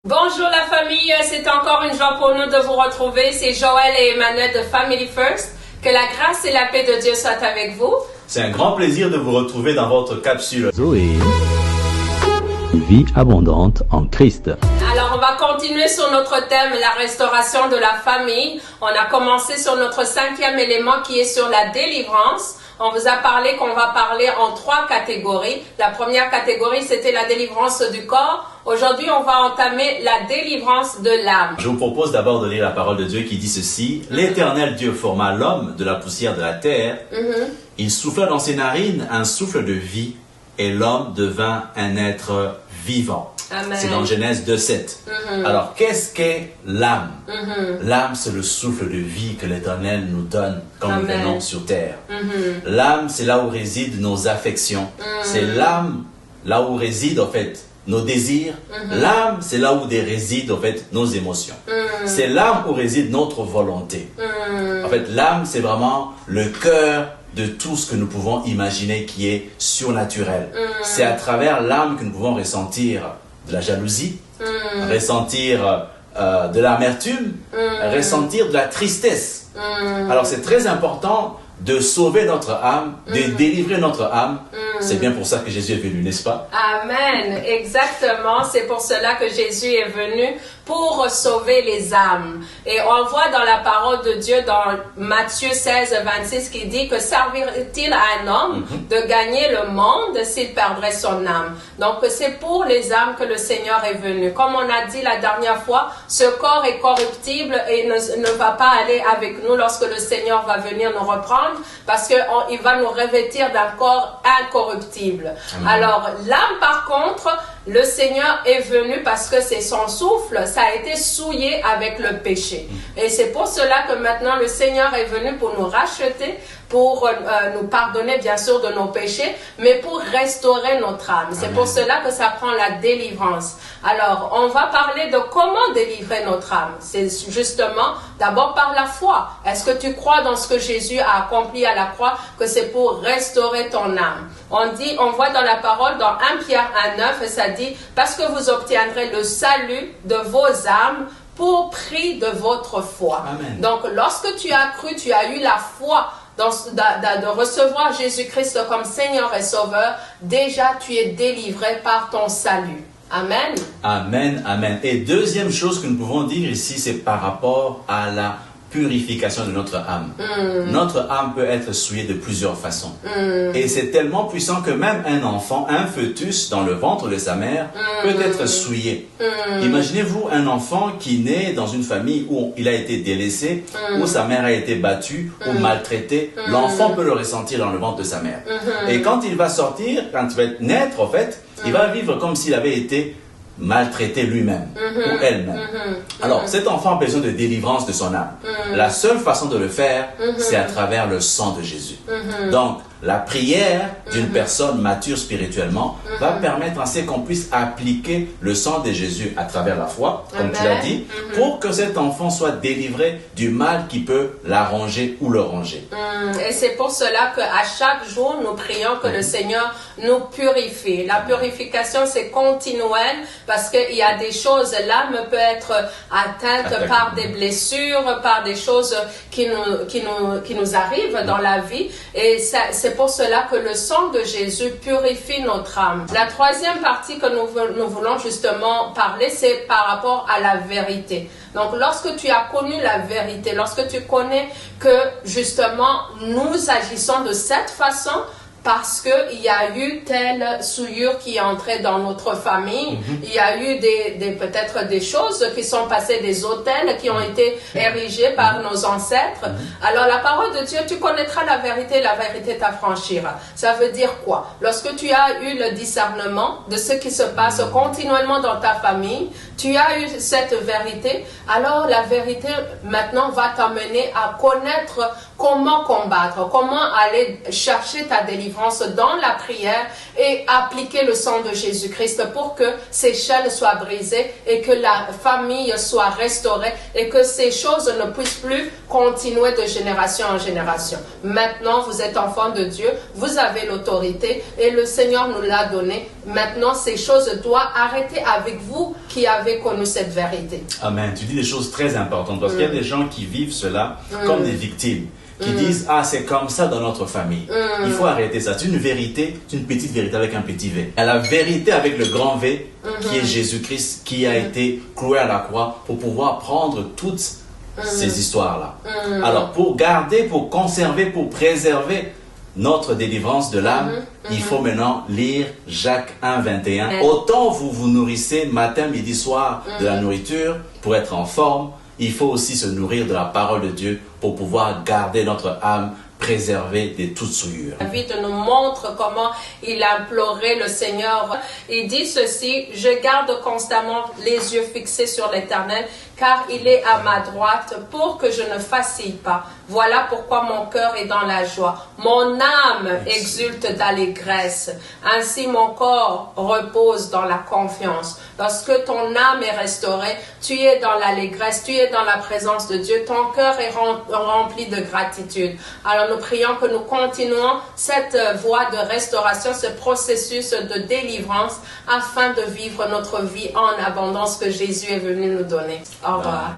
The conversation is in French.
Bonjour la famille, c'est encore une joie pour nous de vous retrouver. C'est Joël et Emmanuel de Family First. Que la grâce et la paix de Dieu soient avec vous. C'est un grand plaisir de vous retrouver dans votre capsule Zoé, vie abondante en Christ. Alors on va continuer sur notre thème, la restauration de la famille. On a commencé sur notre 5e élément qui est sur la délivrance. On vous a parlé qu'on va parler en 3 catégories. La première catégorie, c'était la délivrance du corps. Aujourd'hui, on va entamer la délivrance de l'âme. Je vous propose d'abord de lire la parole de Dieu qui dit ceci. L'Éternel Dieu forma l'homme de la poussière de la terre. Il souffla dans ses narines un souffle de vie et l'homme devint un être vivant. Amen. C'est dans Genèse 2:7. Alors, qu'est-ce qu'est l'âme? L'âme, c'est le souffle de vie que l'Éternel nous donne quand nous venons sur terre. L'âme, c'est là où résident nos affections. C'est l'âme, là où résident, en fait, nos désirs. L'âme, c'est là où résident, en fait, nos émotions. C'est l'âme où réside notre volonté. En fait, l'âme, c'est vraiment le cœur de tout ce que nous pouvons imaginer qui est surnaturel. C'est à travers l'âme que nous pouvons ressentir de la jalousie, ressentir de l'amertume, ressentir de la tristesse. Alors c'est très important de sauver notre âme, de délivrer notre âme. C'est bien pour ça que Jésus est venu, n'est-ce pas? Amen, exactement. C'est pour cela que Jésus est venu, pour sauver les âmes. Et on voit dans la parole de Dieu, dans Matthieu 16:26, qui dit que servirait-il à un homme de gagner le monde s'il perdrait son âme? Donc c'est pour les âmes que le Seigneur est venu. Comme on a dit la dernière fois, ce corps est corruptible et ne va pas aller avec nous lorsque le Seigneur va venir nous reprendre, parce qu'il va nous revêtir d'un corps incorruptible. Alors l'âme, par contre, le Seigneur est venu parce que c'est son souffle, ça a été souillé avec le péché. Et c'est pour cela que maintenant le Seigneur est venu pour nous racheter, pour nous pardonner bien sûr de nos péchés, mais pour restaurer notre âme. C'est pour cela que ça prend la délivrance. Alors, on va parler de comment délivrer notre âme. C'est justement d'abord par la foi. Est-ce que tu crois dans ce que Jésus a accompli à la croix, que c'est pour restaurer ton âme? On voit dans la parole, dans 1 Pierre 1:9, ça dit, parce que vous obtiendrez le salut de vos âmes pour prix de votre foi. Amen. Donc, lorsque tu as cru, tu as eu la foi de recevoir Jésus-Christ comme Seigneur et Sauveur, déjà tu es délivré par ton salut. Amen. Amen, amen. Et deuxième chose que nous pouvons dire ici, c'est par rapport à la purification de notre âme. Notre âme peut être souillée de plusieurs façons. Et c'est tellement puissant que même un enfant, un fœtus dans le ventre de sa mère peut être souillé. Imaginez-vous un enfant qui naît dans une famille où il a été délaissé, où sa mère a été battue ou maltraitée. L'enfant peut le ressentir dans le ventre de sa mère. Et quand il va sortir, quand il va naître, en fait, il va vivre comme s'il avait été maltraité lui-même ou elle-même. Alors, cet enfant a besoin de délivrance de son âme. La seule façon de le faire, c'est à travers le sang de Jésus. Donc, la prière d'une personne mature spirituellement va permettre ainsi qu'on puisse appliquer le sang de Jésus à travers la foi, comme tu l'as dit, pour que cet enfant soit délivré du mal qui peut l'arranger ou le ranger. Et c'est pour cela qu'à chaque jour, nous prions que le Seigneur nous purifie. La purification, c'est continuel parce qu'il y a des choses, l'âme peut être atteinte par des blessures, par des choses qui nous arrivent dans la vie. Et c'est pour cela que le sang de Jésus purifie notre âme. La troisième partie que nous voulons justement parler, c'est par rapport à la vérité. Donc, lorsque tu as connu la vérité, lorsque tu connais que justement nous agissons de cette façon, parce qu'il y a eu telle souillure qui est entrée dans notre famille, il y a eu peut-être des choses qui sont passées, des autels qui ont été érigés par nos ancêtres. Alors la parole de Dieu, tu connaîtras la vérité t'affranchira. Ça veut dire quoi? Lorsque tu as eu le discernement de ce qui se passe continuellement dans ta famille, tu as eu cette vérité, alors la vérité maintenant va t'amener à connaître comment combattre, comment aller chercher ta délivrance délivrance dans la prière et appliquer le sang de Jésus-Christ pour que ces chaînes soient brisées et que la famille soit restaurée et que ces choses ne puissent plus continuer de génération en génération. Maintenant, vous êtes enfants de Dieu, vous avez l'autorité et le Seigneur nous l'a donné. Maintenant, ces choses doivent arrêter avec vous qui avez connu cette vérité. Amen. Tu dis des choses très importantes parce qu'il y a des gens qui vivent cela comme des victimes. Qui disent, ah, c'est comme ça dans notre famille. Il faut arrêter ça. C'est une vérité, c'est une petite vérité avec un petit V. Et la vérité avec le grand V, qui est Jésus-Christ, qui a été cloué à la croix pour pouvoir prendre toutes ces histoires-là. Alors, pour garder, pour conserver, pour préserver notre délivrance de l'âme, il faut maintenant lire Jacques 1, 21. Autant vous vous nourrissez matin, midi, soir de la nourriture pour être en forme, il faut aussi se nourrir de la parole de Dieu pour pouvoir garder notre âme préservée de toute souillure. David nous montre comment il a imploré le Seigneur. Il dit ceci, « Je garde constamment les yeux fixés sur l'Éternel, car il est à ma droite pour que je ne vacille pas. Voilà pourquoi mon cœur est dans la joie. Mon âme exulte d'allégresse. Ainsi mon corps repose dans la confiance. Lorsque ton âme est restaurée, tu es dans l'allégresse, tu es dans la présence de Dieu. Ton cœur est rempli de gratitude. » Alors nous prions que nous continuons cette voie de restauration, ce processus de délivrance afin de vivre notre vie en abondance que Jésus est venu nous donner. Au revoir.